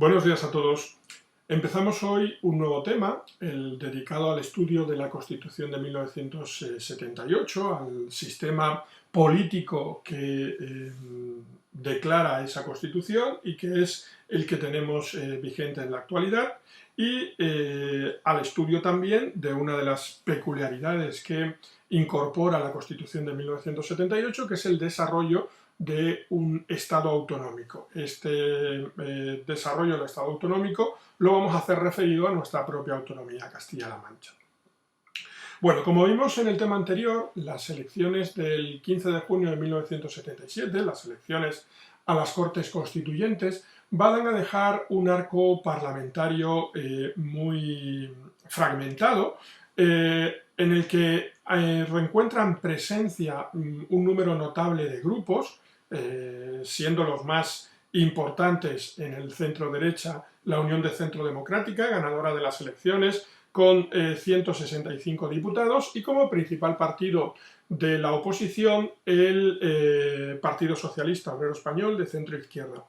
Buenos días a todos. Empezamos hoy un nuevo tema, el dedicado al estudio de la Constitución de 1978, al sistema político que declara esa Constitución y que es el que tenemos vigente en la actualidad, y al estudio también de una de las peculiaridades que incorpora la Constitución de 1978, que es el desarrollo de un Estado autonómico. Este desarrollo del Estado autonómico lo vamos a hacer referido a nuestra propia autonomía, Castilla-La Mancha. Bueno, como vimos en el tema anterior, las elecciones del 15 de junio de 1977, las elecciones a las Cortes Constituyentes, van a dejar un arco parlamentario muy fragmentado, en el que reencuentran presencia un número notable de grupos, siendo los más importantes en el centro-derecha la Unión de Centro Democrática, ganadora de las elecciones, con 165 diputados, y como principal partido de la oposición el Partido Socialista Obrero Español de centro-izquierda.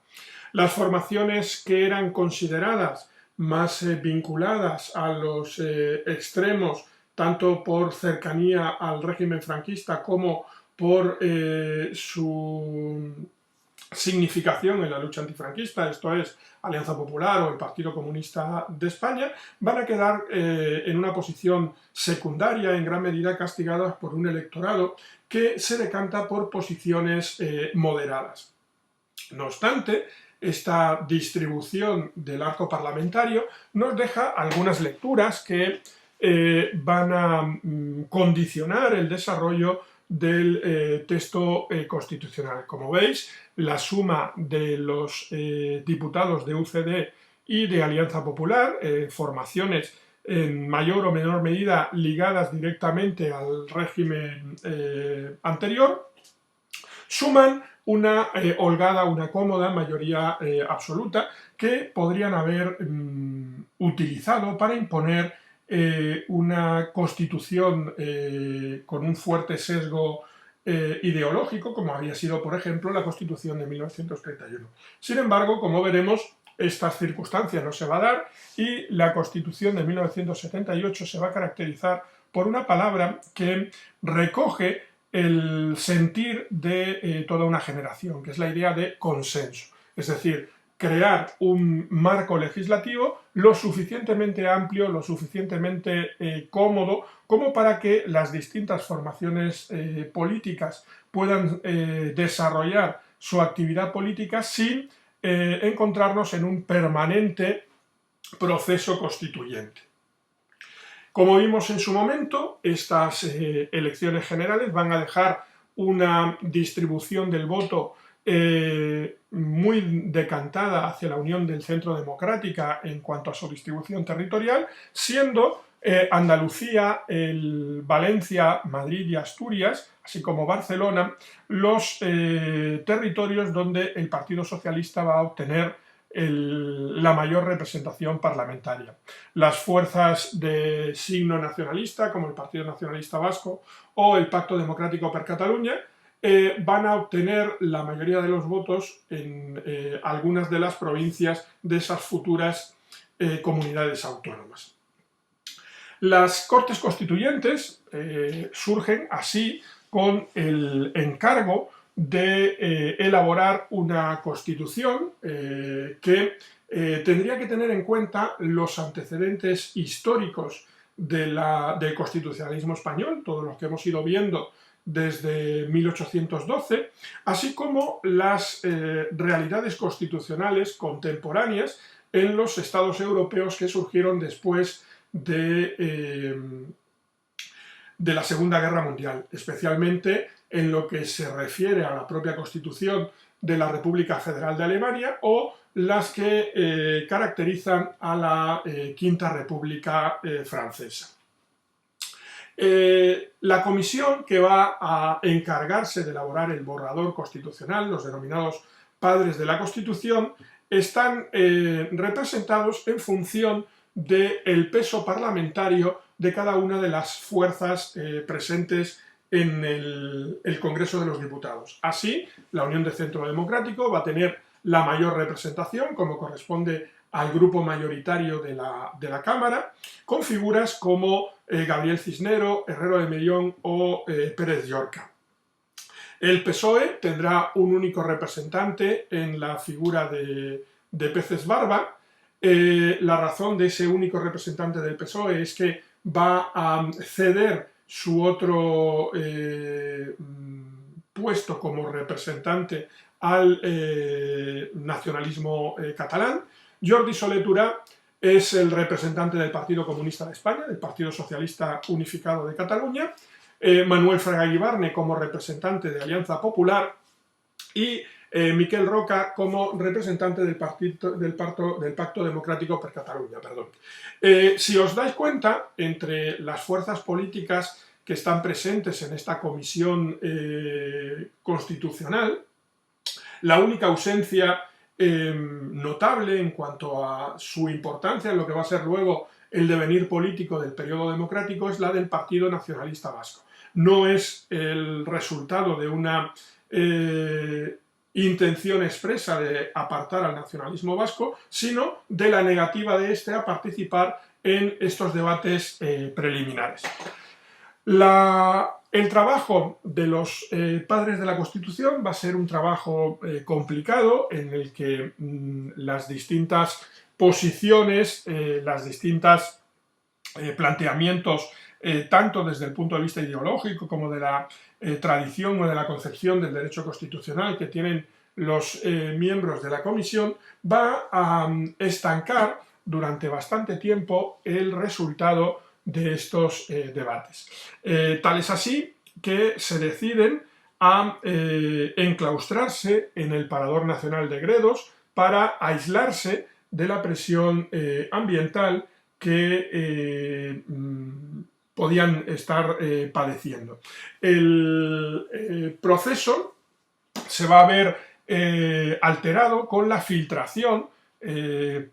Las formaciones que eran consideradas más vinculadas a los extremos, tanto por cercanía al régimen franquista como por su significación en la lucha antifranquista, esto es, Alianza Popular o el Partido Comunista de España, van a quedar en una posición secundaria, en gran medida castigadas por un electorado que se decanta por posiciones moderadas. No obstante, esta distribución del arco parlamentario nos deja algunas lecturas que van a condicionar el desarrollo del texto constitucional. Como veis, la suma de los diputados de UCD y de Alianza Popular, formaciones en mayor o menor medida ligadas directamente al régimen anterior, suman una holgada, una cómoda mayoría absoluta que podrían haber utilizado para imponer una constitución con un fuerte sesgo ideológico, como había sido, por ejemplo, la Constitución de 1931. Sin embargo, como veremos, estas circunstancias no se va a dar y la Constitución de 1978 se va a caracterizar por una palabra que recoge el sentir de toda una generación, que es la idea de consenso. Es decir, crear un marco legislativo lo suficientemente amplio, lo suficientemente cómodo, como para que las distintas formaciones políticas puedan desarrollar su actividad política sin encontrarnos en un permanente proceso constituyente. Como vimos en su momento, estas elecciones generales van a dejar una distribución del voto muy decantada hacia la Unión del Centro Democrática en cuanto a su distribución territorial, siendo Andalucía, Valencia, Madrid y Asturias, así como Barcelona, los territorios donde el Partido Socialista va a obtener la mayor representación parlamentaria. Las fuerzas de signo nacionalista, como el Partido Nacionalista Vasco o el Pacto Democrático per Catalunya, van a obtener la mayoría de los votos en algunas de las provincias de esas futuras comunidades autónomas. Las Cortes Constituyentes surgen así con el encargo de elaborar una constitución que tendría que tener en cuenta los antecedentes históricos del constitucionalismo español, todos los que hemos ido viendo desde 1812, así como las realidades constitucionales contemporáneas en los estados europeos que surgieron después de la Segunda Guerra Mundial, especialmente en lo que se refiere a la propia Constitución de la República Federal de Alemania o las que caracterizan a la Quinta República Francesa. La comisión que va a encargarse de elaborar el borrador constitucional, los denominados padres de la Constitución, están representados en función del peso parlamentario de cada una de las fuerzas presentes en el Congreso de los Diputados. Así, la Unión de Centro Democrático va a tener la mayor representación, como corresponde al grupo mayoritario de la Cámara, con figuras como Gabriel Cisnero, Herrero de Mellón o Pérez Llorca. El PSOE tendrá un único representante en la figura de Peces Barba. La razón de ese único representante del PSOE es que va a ceder su otro puesto como representante al nacionalismo catalán. Jordi Soler Tura es el representante del Partido Comunista de España, del Partido Socialista Unificado de Cataluña, Manuel Fraga Ibarne como representante de Alianza Popular y Miquel Roca como representante del Pacto Democrático per Catalunya. Si os dais cuenta, entre las fuerzas políticas que están presentes en esta comisión constitucional, la única ausencia notable en cuanto a su importancia en lo que va a ser luego el devenir político del periodo democrático es la del Partido Nacionalista Vasco. No es el resultado de una intención expresa de apartar al nacionalismo vasco, sino de la negativa de este a participar en estos debates preliminares. El trabajo de los padres de la Constitución va a ser un trabajo complicado en el que las distintas posiciones, las distintas planteamientos, tanto desde el punto de vista ideológico como de la tradición o de la concepción del derecho constitucional que tienen los miembros de la comisión, va a estancar durante bastante tiempo el resultado de estos debates. Tal es así que se deciden a enclaustrarse en el Parador Nacional de Gredos para aislarse de la presión ambiental que podían estar padeciendo. El proceso se va a ver alterado con la filtración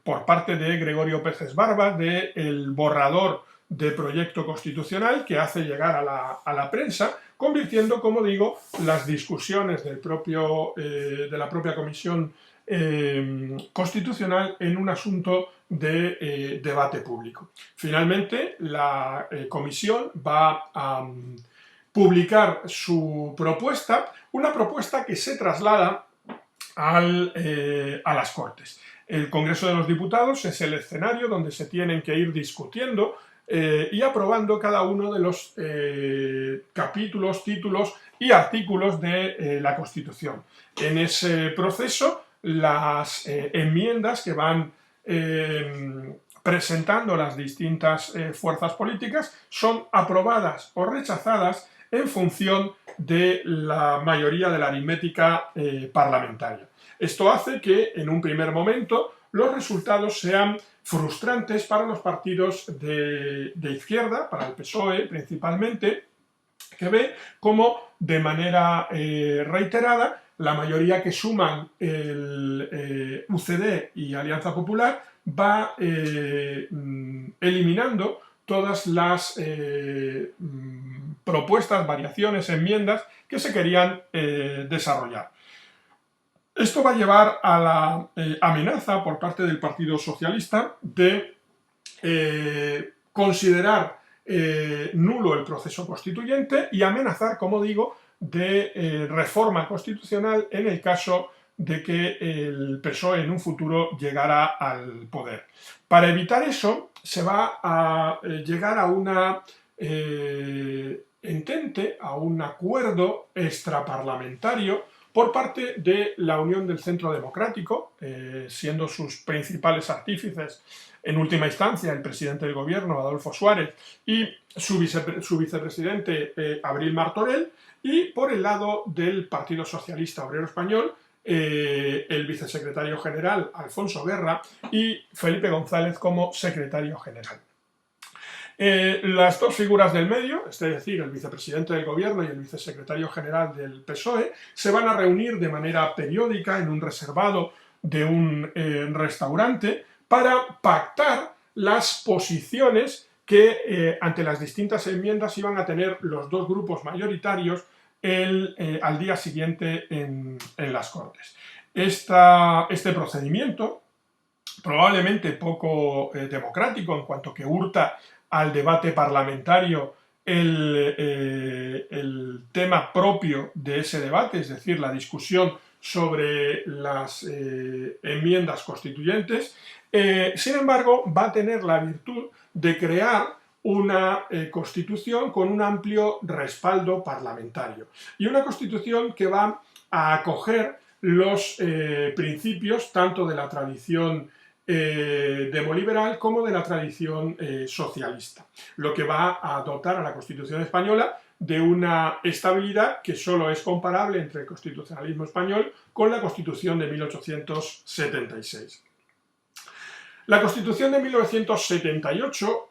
por parte de Gregorio Peces Barba del borrador de proyecto constitucional que hace llegar a la prensa, convirtiendo, como digo, las discusiones de la propia Comisión Constitucional en un asunto de debate público. Finalmente, la Comisión va a publicar su propuesta, una propuesta que se traslada a las Cortes. El Congreso de los Diputados es el escenario donde se tienen que ir discutiendo y aprobando cada uno de los capítulos, títulos y artículos de la Constitución. En ese proceso, las enmiendas que van presentando las distintas fuerzas políticas son aprobadas o rechazadas en función de la mayoría de la aritmética parlamentaria. Esto hace que, en un primer momento, los resultados sean frustrantes para los partidos de izquierda, para el PSOE principalmente, que ve cómo de manera reiterada la mayoría que suman el UCD y Alianza Popular va eliminando todas las propuestas, variaciones, enmiendas que se querían desarrollar. Esto va a llevar a la amenaza por parte del Partido Socialista de considerar nulo el proceso constituyente y amenazar, como digo, de reforma constitucional en el caso de que el PSOE en un futuro llegara al poder. Para evitar eso, se va a llegar a una entente, a un acuerdo extraparlamentario por parte de la Unión del Centro Democrático, siendo sus principales artífices en última instancia el presidente del gobierno, Adolfo Suárez, y su vicepresidente, Abril Martorell, y por el lado del Partido Socialista Obrero Español, el vicesecretario general, Alfonso Guerra, y Felipe González como secretario general. Las dos figuras del medio, es decir, el vicepresidente del gobierno y el vicesecretario general del PSOE, se van a reunir de manera periódica en un reservado de un restaurante para pactar las posiciones que ante las distintas enmiendas iban a tener los dos grupos mayoritarios al día siguiente en las Cortes. Este procedimiento, probablemente poco democrático en cuanto que hurta al debate parlamentario el tema propio de ese debate, es decir, la discusión sobre las enmiendas constituyentes, sin embargo, va a tener la virtud de crear una constitución con un amplio respaldo parlamentario y una constitución que va a acoger los principios tanto de la tradición demoliberal como de la tradición socialista, lo que va a dotar a la Constitución española de una estabilidad que solo es comparable entre el constitucionalismo español con la Constitución de 1876. La Constitución de 1978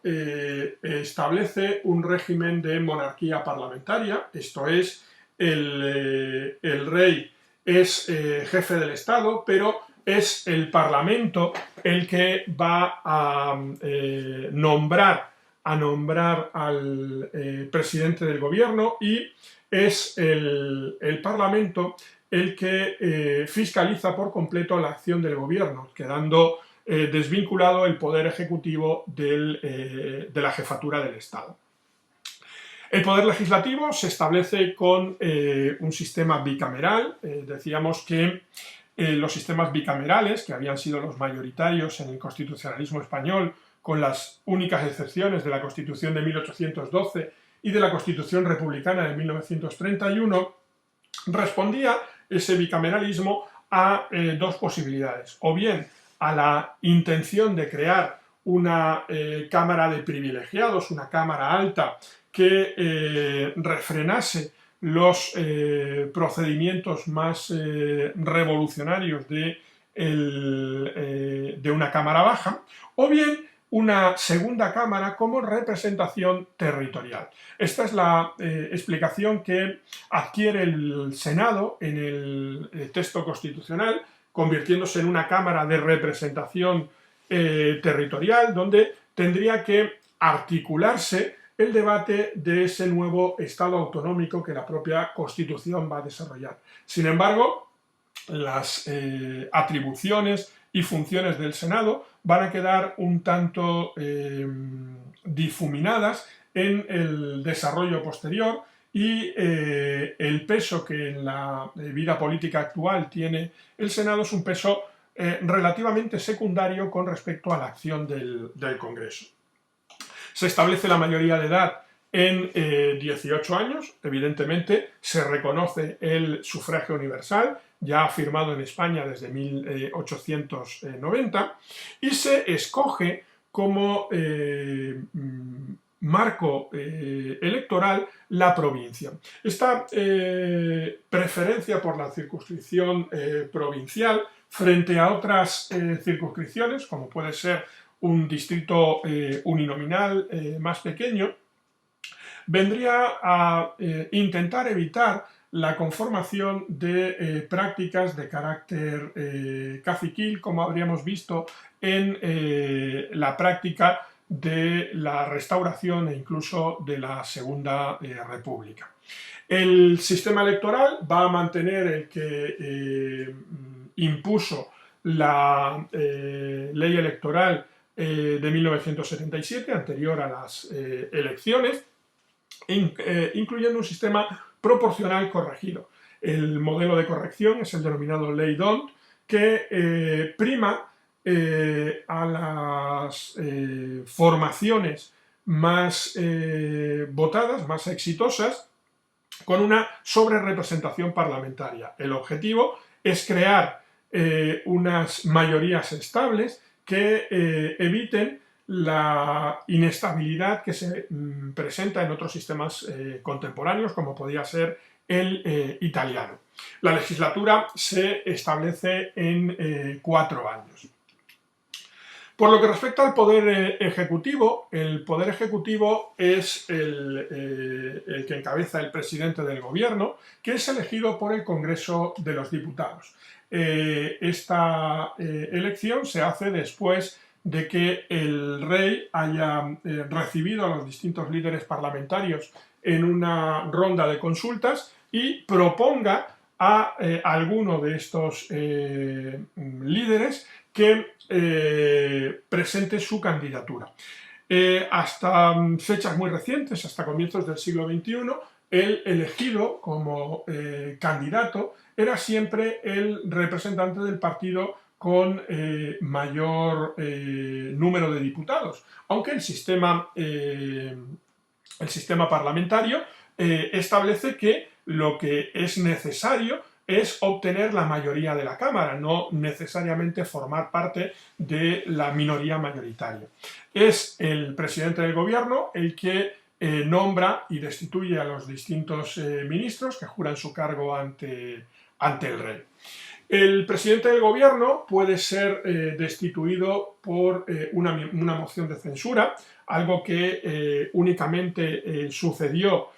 establece un régimen de monarquía parlamentaria, esto es, el rey es jefe del Estado, pero es el Parlamento el que va a nombrar al presidente del gobierno y es el Parlamento el que fiscaliza por completo la acción del gobierno, quedando desvinculado el poder ejecutivo de la jefatura del Estado. El poder legislativo se establece con un sistema bicameral. Decíamos que los sistemas bicamerales, que habían sido los mayoritarios en el constitucionalismo español, con las únicas excepciones de la Constitución de 1812 y de la Constitución republicana de 1931, respondía ese bicameralismo a dos posibilidades, o bien a la intención de crear una cámara de privilegiados, una cámara alta que refrenase los procedimientos más revolucionarios de una cámara baja, o bien una segunda cámara como representación territorial. Esta es la explicación que adquiere el Senado en el texto constitucional, convirtiéndose en una cámara de representación territorial, donde tendría que articularse el debate de ese nuevo Estado autonómico que la propia Constitución va a desarrollar. Sin embargo, las atribuciones y funciones del Senado van a quedar un tanto difuminadas en el desarrollo posterior y el peso que en la vida política actual tiene el Senado es un peso relativamente secundario con respecto a la acción del Congreso. Se establece la mayoría de edad en 18 años, evidentemente se reconoce el sufragio universal, ya firmado en España desde 1890, y se escoge como marco electoral la provincia. Esta preferencia por la circunscripción provincial frente a otras circunscripciones, como puede ser un distrito uninominal más pequeño, vendría a intentar evitar la conformación de prácticas de carácter caciquil, como habríamos visto en la práctica de la Restauración e incluso de la Segunda República. El sistema electoral va a mantener el que impuso la ley electoral de 1977, anterior a las elecciones, incluyendo un sistema proporcional corregido. El modelo de corrección es el denominado Ley D'Hondt, que prima a las formaciones más votadas, más exitosas, con una sobrerepresentación parlamentaria. El objetivo es crear unas mayorías estables que eviten la inestabilidad que se presenta en otros sistemas contemporáneos, como podría ser el italiano. La legislatura se establece en 4 años. Por lo que respecta al poder ejecutivo, el poder ejecutivo es el que encabeza el presidente del gobierno, que es elegido por el Congreso de los Diputados. Esta elección se hace después de que el rey haya recibido a los distintos líderes parlamentarios en una ronda de consultas y proponga a alguno de estos líderes que presente su candidatura. Hasta fechas muy recientes, hasta comienzos del siglo XXI, el elegido como candidato era siempre el representante del partido con mayor número de diputados, aunque el sistema parlamentario establece que lo que es necesario es obtener la mayoría de la Cámara, no necesariamente formar parte de la minoría mayoritaria. Es el presidente del gobierno el que nombra y destituye a los distintos ministros que juran su cargo ante el rey. El presidente del gobierno puede ser destituido por una moción de censura, algo que únicamente sucedió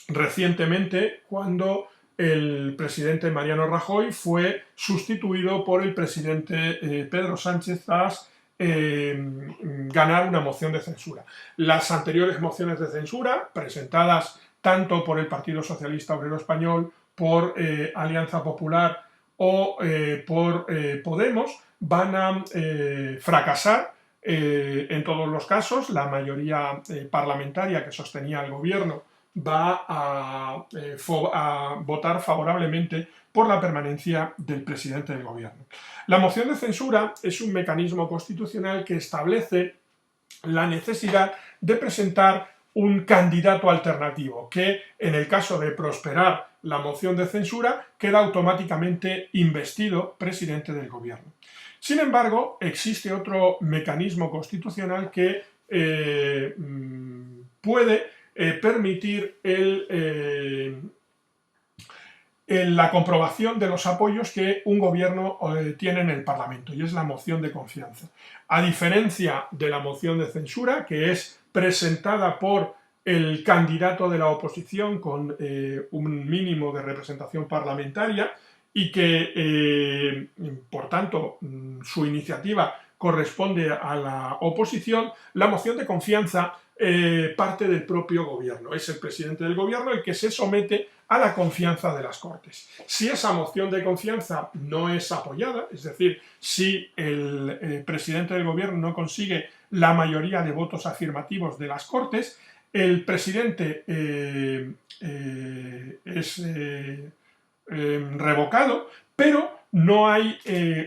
recientemente cuando el presidente Mariano Rajoy fue sustituido por el presidente Pedro Sánchez tras ganar una moción de censura. Las anteriores mociones de censura, presentadas tanto por el Partido Socialista Obrero Español, por Alianza Popular o por Podemos, van a fracasar en todos los casos. La mayoría parlamentaria que sostenía al gobierno va a votar favorablemente por la permanencia del presidente del gobierno. La moción de censura es un mecanismo constitucional que establece la necesidad de presentar un candidato alternativo que, en el caso de prosperar la moción de censura, queda automáticamente investido presidente del gobierno. Sin embargo, existe otro mecanismo constitucional que puede permitir la comprobación de los apoyos que un gobierno tiene en el Parlamento, y es la moción de confianza. A diferencia de la moción de censura, que es presentada por el candidato de la oposición con un mínimo de representación parlamentaria y que, por tanto, su iniciativa corresponde a la oposición, la moción de confianza parte del propio gobierno. Es el presidente del gobierno el que se somete a la confianza de las Cortes. Si esa moción de confianza no es apoyada, es decir, si el presidente del gobierno no consigue la mayoría de votos afirmativos de las Cortes, el presidente es revocado, pero no hay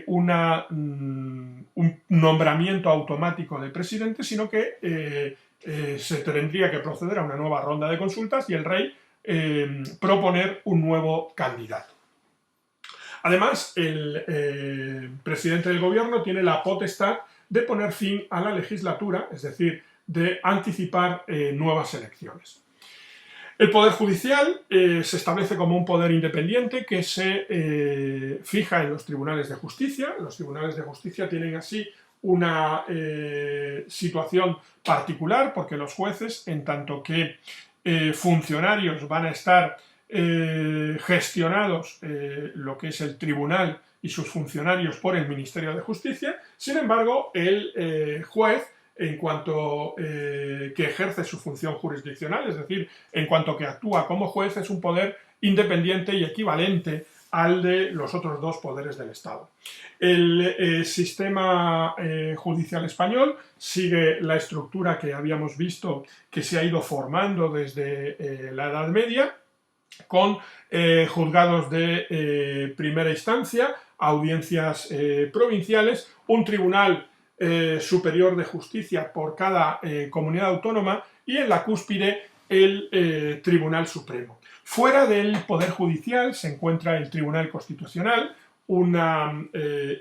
un nombramiento automático del presidente, sino que se tendría que proceder a una nueva ronda de consultas y el rey proponer un nuevo candidato. Además, el presidente del gobierno tiene la potestad de poner fin a la legislatura, es decir, de anticipar nuevas elecciones. El Poder Judicial se establece como un poder independiente que se fija en los tribunales de justicia. Los tribunales de justicia tienen así una situación particular porque los jueces, en tanto que funcionarios, van a estar gestionados lo que es el tribunal y sus funcionarios por el Ministerio de Justicia. Sin embargo, el juez, en cuanto que ejerce su función jurisdiccional, es decir, en cuanto que actúa como juez, es un poder independiente y equivalente al de los otros dos poderes del Estado. El sistema judicial español sigue la estructura que habíamos visto que se ha ido formando desde la Edad Media, con juzgados de primera instancia, audiencias provinciales, un tribunal superior de justicia por cada comunidad autónoma y en la cúspide el Tribunal Supremo. Fuera del Poder Judicial se encuentra el Tribunal Constitucional, una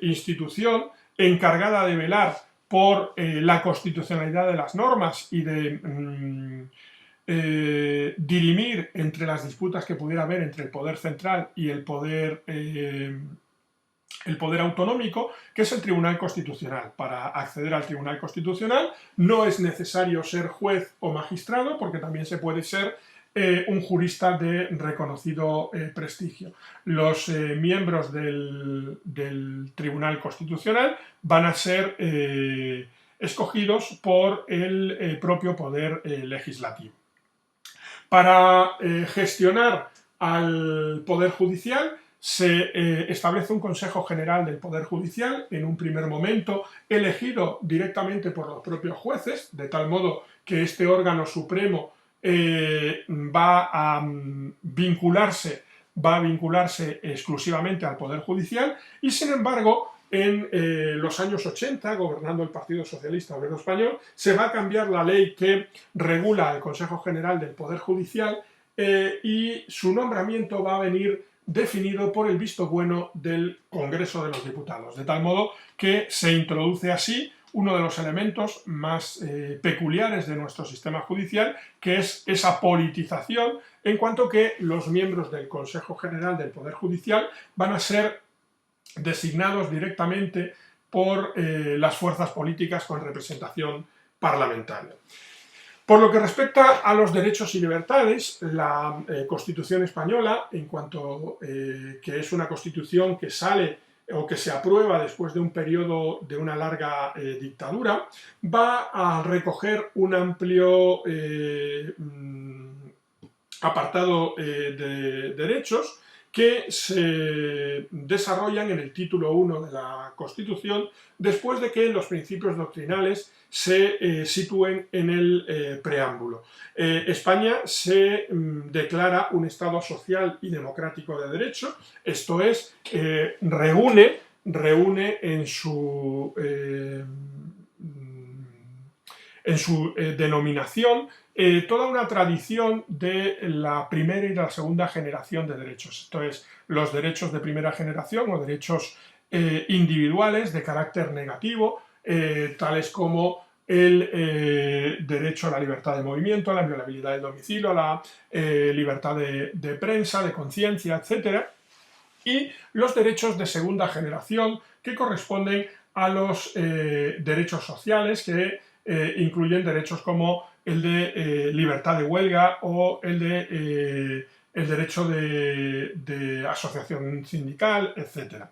institución encargada de velar por la constitucionalidad de las normas y de dirimir entre las disputas que pudiera haber entre el poder central y el poder autonómico, que es el Tribunal Constitucional. Para acceder al Tribunal Constitucional no es necesario ser juez o magistrado, porque también se puede ser un jurista de reconocido prestigio. Los miembros del Tribunal Constitucional van a ser escogidos por el propio poder legislativo. Para gestionar al Poder Judicial, se establece un Consejo General del Poder Judicial, en un primer momento elegido directamente por los propios jueces, de tal modo que este órgano supremo va a vincularse exclusivamente al Poder Judicial, y sin embargo en los años 80, gobernando el Partido Socialista Obrero Español, se va a cambiar la ley que regula el Consejo General del Poder Judicial y su nombramiento va a venir definido por el visto bueno del Congreso de los Diputados, de tal modo que se introduce así uno de los elementos más peculiares de nuestro sistema judicial, que es esa politización, en cuanto que los miembros del Consejo General del Poder Judicial van a ser designados directamente por las fuerzas políticas con representación parlamentaria. Por lo que respecta a los derechos y libertades, la Constitución española, en cuanto que es una Constitución que sale o que se aprueba después de un periodo de una larga dictadura, va a recoger un amplio apartado de derechos que se desarrollan en el título 1 de la Constitución, después de que los principios doctrinales se sitúen en el preámbulo. España se declara un Estado social y democrático de derecho, esto es, reúne en su denominación toda una tradición de la primera y la segunda generación de derechos. Esto es, los derechos de primera generación o derechos individuales de carácter negativo, tales como el derecho a la libertad de movimiento, a la inviolabilidad del domicilio, a la libertad de prensa, de conciencia, etc. Y los derechos de segunda generación, que corresponden a los derechos sociales, que incluyen derechos como el de libertad de huelga o el derecho de asociación sindical, etc.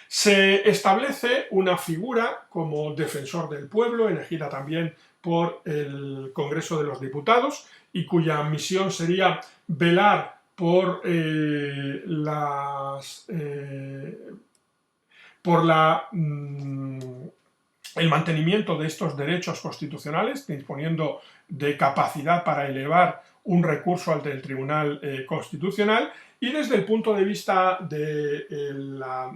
Se establece una figura como defensor del pueblo, elegida también por el Congreso de los Diputados, y cuya misión sería velar por el mantenimiento de estos derechos constitucionales, disponiendo de capacidad para elevar un recurso ante el Tribunal Constitucional, y desde el punto de vista de la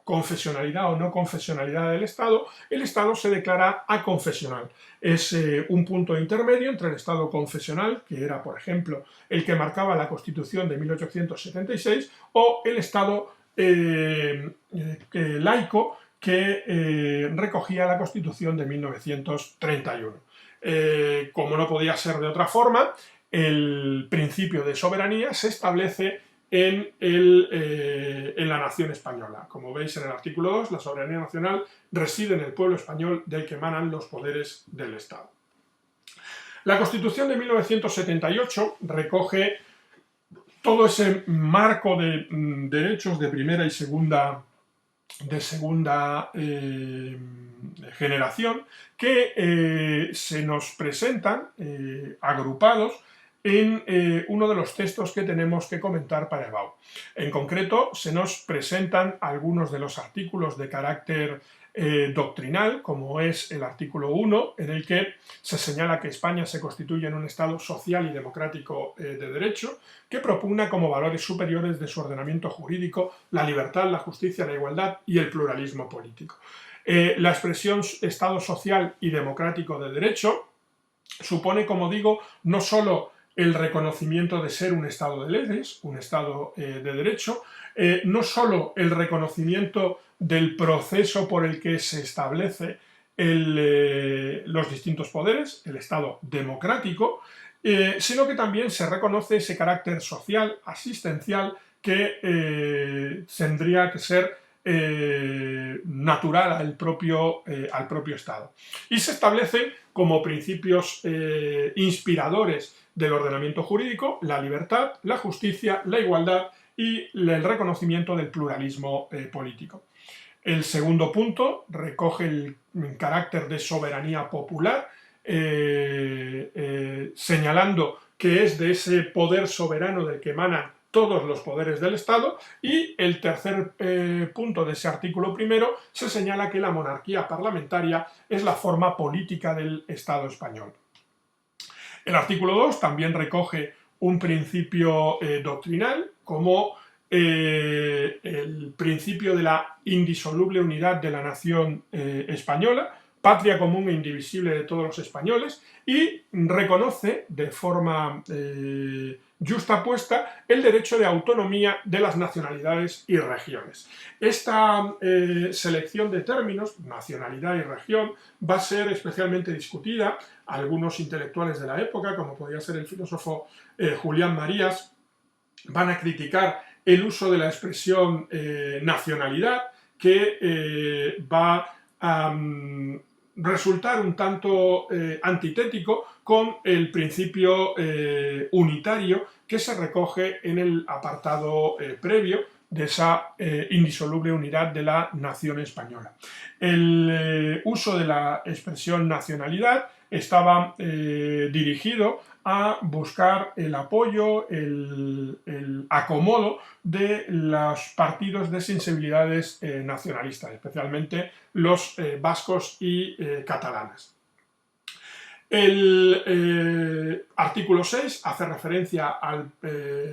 confesionalidad o no confesionalidad del Estado, el Estado se declara aconfesional. Es un punto intermedio entre el Estado confesional, que era, por ejemplo, el que marcaba la Constitución de 1876, o el Estado laico, que recogía la Constitución de 1931. Como no podía ser de otra forma, el principio de soberanía se establece en la nación española. Como veis en el artículo 2, la soberanía nacional reside en el pueblo español, del que emanan los poderes del Estado. La Constitución de 1978 recoge todo ese marco de derechos de primera y segunda generación, que se nos presentan agrupados en uno de los textos que tenemos que comentar para EBAU. En concreto, se nos presentan algunos de los artículos de carácter doctrinal, como es el artículo 1, en el que se señala que España se constituye en un Estado social y democrático de derecho, que propugna como valores superiores de su ordenamiento jurídico la libertad, la justicia, la igualdad y el pluralismo político. La expresión Estado social y democrático de derecho supone, como digo, no solo el reconocimiento de ser un Estado de leyes, un Estado de derecho, no solo el reconocimiento del proceso por el que se establece los distintos poderes, el Estado democrático, sino que también se reconoce ese carácter social, asistencial, que tendría que ser natural al propio Estado. Y se establecen como principios inspiradores del ordenamiento jurídico la libertad, la justicia, la igualdad y el reconocimiento del pluralismo político. El segundo punto recoge el carácter de soberanía popular, señalando que es de ese poder soberano del que emanan todos los poderes del Estado, y el tercer punto de ese artículo primero se señala que la monarquía parlamentaria es la forma política del Estado español. El artículo 2 también recoge un principio doctrinal como el principio de la indisoluble unidad de la nación española, patria común e indivisible de todos los españoles, y reconoce de forma justapuesta el derecho de autonomía de las nacionalidades y regiones. Esta selección de términos, nacionalidad y región, va a ser especialmente discutida. Algunos intelectuales de la época, como podría ser el filósofo Julián Marías, van a criticar el uso de la expresión nacionalidad, que va a resultar un tanto antitético con el principio unitario que se recoge en el apartado previo de esa indisoluble unidad de la nación española. El uso de la expresión nacionalidad estaba dirigido a buscar el apoyo, el acomodo de los partidos de sensibilidades nacionalistas, especialmente los vascos y catalanes. El artículo 6 hace referencia a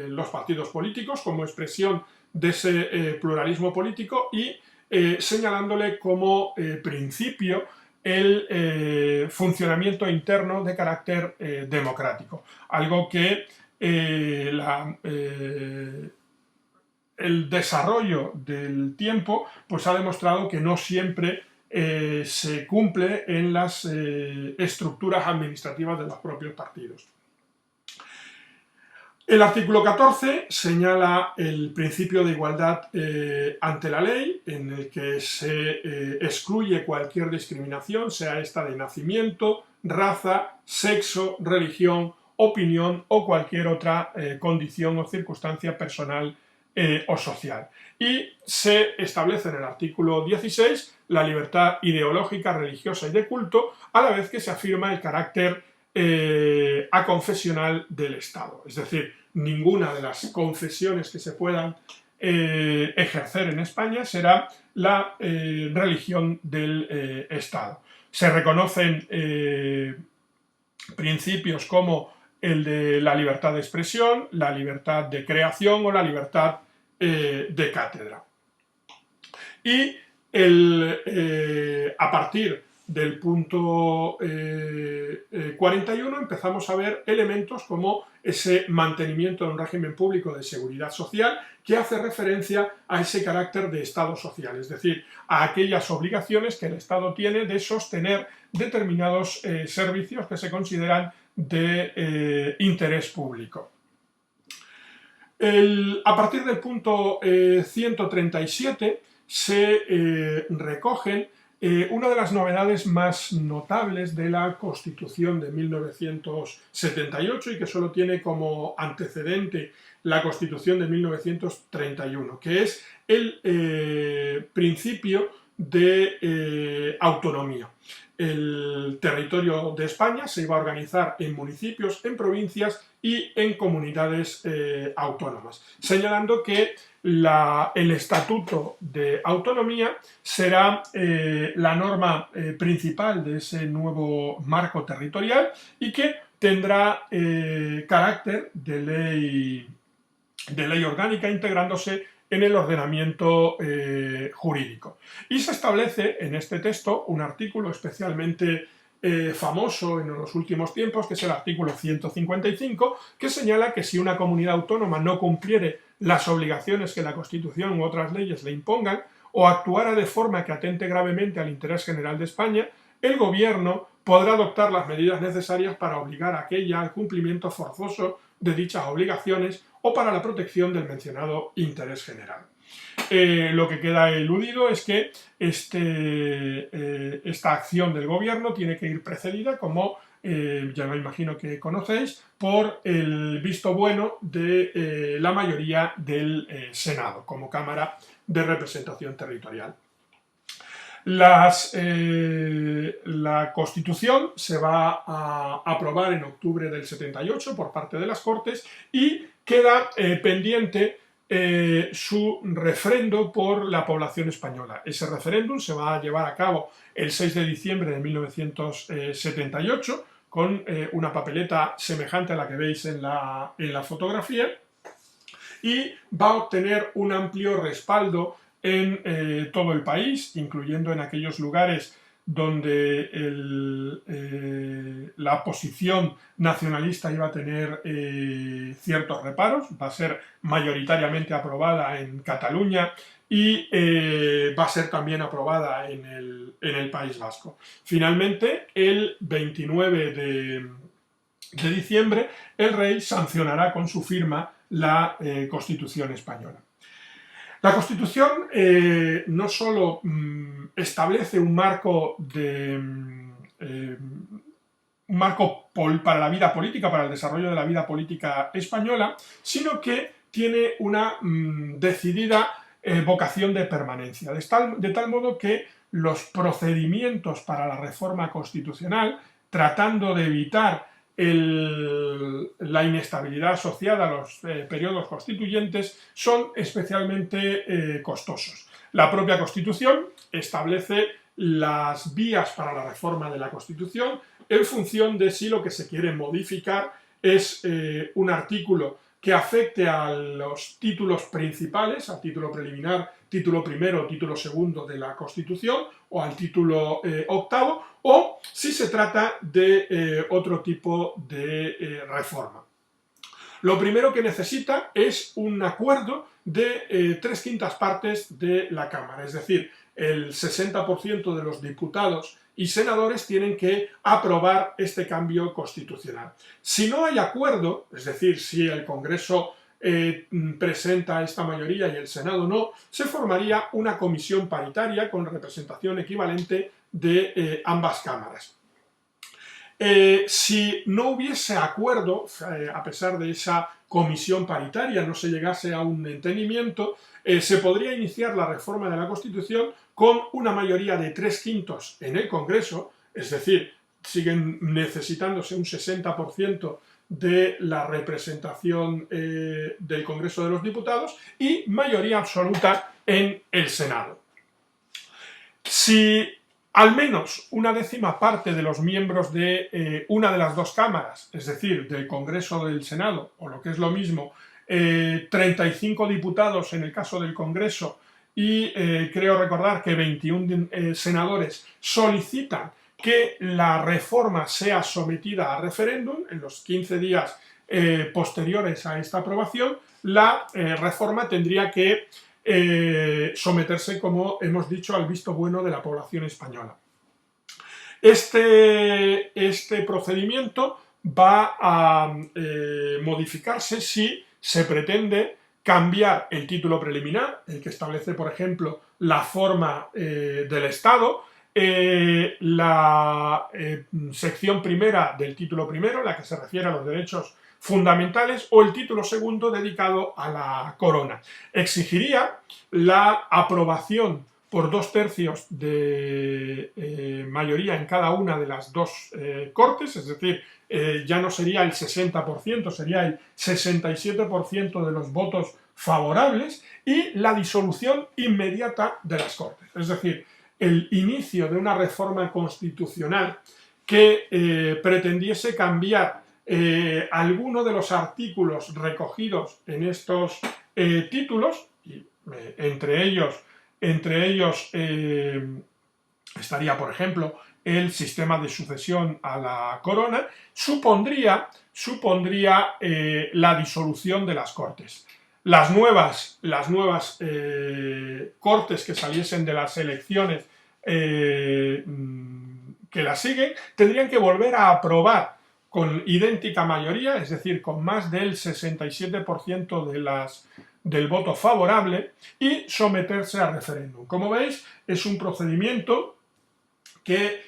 los partidos políticos como expresión de ese pluralismo político y señalándole como principio el funcionamiento interno de carácter democrático, algo que el desarrollo del tiempo pues ha demostrado que no siempre se cumple en las estructuras administrativas de los propios partidos. El artículo 14 señala el principio de igualdad ante la ley, en el que se excluye cualquier discriminación, sea esta de nacimiento, raza, sexo, religión, opinión o cualquier otra condición o circunstancia personal o social. Y se establece en el artículo 16 la libertad ideológica, religiosa y de culto, a la vez que se afirma el carácter aconfesional del Estado. Es decir, ninguna de las confesiones que se puedan ejercer en España será la religión del Estado. Se reconocen principios como el de la libertad de expresión, la libertad de creación o la libertad de cátedra. Y a partir del punto 41 empezamos a ver elementos como ese mantenimiento de un régimen público de seguridad social que hace referencia a ese carácter de Estado social, es decir, a aquellas obligaciones que el Estado tiene de sostener determinados servicios que se consideran de interés público. A partir del punto 137 se recogen una de las novedades más notables de la Constitución de 1978 y que solo tiene como antecedente la Constitución de 1931, que es el principio de autonomía. El territorio de España se iba a organizar en municipios, en provincias y en comunidades autónomas, señalando que el Estatuto de Autonomía será la norma principal de ese nuevo marco territorial y que tendrá carácter de ley orgánica, integrándose en el ordenamiento jurídico. Y se establece en este texto un artículo especialmente famoso en los últimos tiempos, que es el artículo 155, que señala que si una comunidad autónoma no cumpliere las obligaciones que la Constitución u otras leyes le impongan o actuara de forma que atente gravemente al interés general de España, el Gobierno podrá adoptar las medidas necesarias para obligar a aquella al cumplimiento forzoso de dichas obligaciones o para la protección del mencionado interés general. Lo que queda eludido es que esta acción del Gobierno tiene que ir precedida, como ya me imagino que conocéis, por el visto bueno de la mayoría del Senado, como Cámara de Representación Territorial. La Constitución se va a aprobar en octubre del 78 por parte de las Cortes y queda pendiente su refrendo por la población española. Ese referéndum se va a llevar a cabo el 6 de diciembre de 1978 con una papeleta semejante a la que veis en la fotografía, y va a obtener un amplio respaldo en todo el país, incluyendo en aquellos lugares donde la posición nacionalista iba a tener ciertos reparos. Va a ser mayoritariamente aprobada en Cataluña y va a ser también aprobada en el País Vasco. Finalmente, el 29 de diciembre, el rey sancionará con su firma la Constitución española. La Constitución no solo establece un marco para la vida política, para el desarrollo de la vida política española, sino que tiene una decidida vocación de permanencia, de tal modo que los procedimientos para la reforma constitucional, tratando de evitar la inestabilidad asociada a los periodos constituyentes, son especialmente costosos. La propia Constitución establece las vías para la reforma de la Constitución en función de si lo que se quiere modificar es un artículo que afecte a los títulos principales, al título preliminar, título primero, título segundo de la Constitución, o al título octavo, o si se trata de otro tipo de reforma. Lo primero que necesita es un acuerdo de 3/5 partes de la Cámara, es decir, el 60% de los diputados y senadores tienen que aprobar este cambio constitucional. Si no hay acuerdo, es decir, si el Congreso presenta esta mayoría y el Senado no, se formaría una comisión paritaria con representación equivalente de ambas cámaras. Si no hubiese acuerdo, a pesar de esa comisión paritaria, no se llegase a un entendimiento, se podría iniciar la reforma de la Constitución con una mayoría de 3/5 en el Congreso, es decir, siguen necesitándose un 60% de la representación del Congreso de los Diputados y mayoría absoluta en el Senado. Si al menos una 10ª parte de los miembros de una de las dos cámaras, es decir, del Congreso o del Senado, o lo que es lo mismo, 35 diputados en el caso del Congreso y creo recordar que 21 senadores solicitan que la reforma sea sometida a referéndum en los 15 días posteriores a esta aprobación, la reforma tendría que someterse, como hemos dicho, al visto bueno de la población española. Este procedimiento va a modificarse si se pretende cambiar el título preliminar, el que establece, por ejemplo, la forma del Estado, la sección primera del título primero, la que se refiere a los derechos fundamentales, o el título segundo dedicado a la corona. Exigiría la aprobación por 2/3 de mayoría en cada una de las dos cortes, es decir, ya no sería el 60%, sería el 67% de los votos favorables, y la disolución inmediata de las Cortes. Es decir, el inicio de una reforma constitucional que pretendiese cambiar alguno de los artículos recogidos en estos títulos, y entre ellos estaría, por ejemplo, el sistema de sucesión a la corona, supondría la disolución de las Cortes. Las nuevas Cortes que saliesen de las elecciones que las siguen tendrían que volver a aprobar con idéntica mayoría, es decir, con más del 67% del voto favorable, y someterse a referéndum. Como veis, es un procedimiento que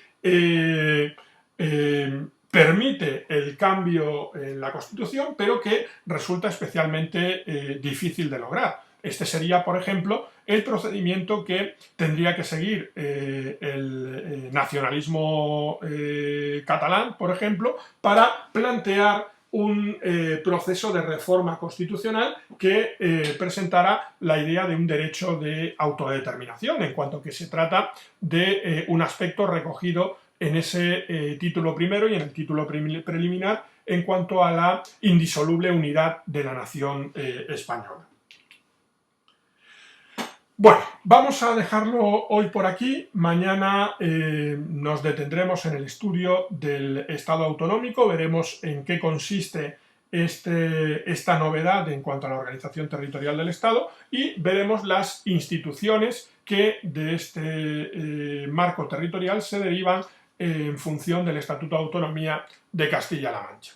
permite el cambio en la Constitución, pero que resulta especialmente difícil de lograr. Este sería, por ejemplo, el procedimiento que tendría que seguir el nacionalismo catalán, por ejemplo, para plantear un proceso de reforma constitucional que presentara la idea de un derecho de autodeterminación, en cuanto que se trata de un aspecto recogido en ese título primero y en el título preliminar en cuanto a la indisoluble unidad de la nación española. Bueno, vamos a dejarlo hoy por aquí. Mañana nos detendremos en el estudio del Estado autonómico, veremos en qué consiste esta novedad en cuanto a la organización territorial del Estado y veremos las instituciones que de este marco territorial se derivan en función del Estatuto de Autonomía de Castilla-La Mancha.